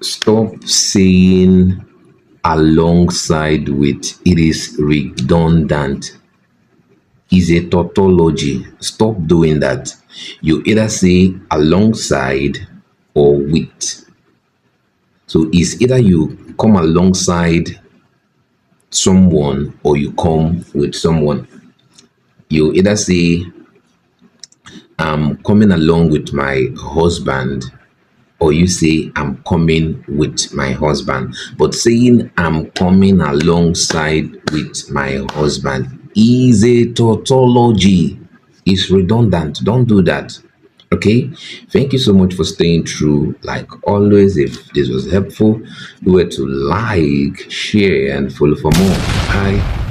Stop saying alongside with. It is redundant. Is a tautology. Stop doing that. You either say alongside or with. So it's either you come alongside someone or you come with someone. You either say I'm coming along with my husband, or you say I'm coming with my husband. But saying I'm coming alongside with my husband is a tautology. It's redundant. Don't do that. Okay. Thank you so much for staying through. Like always, if this was helpful, you were to like, share, and follow for more. Bye.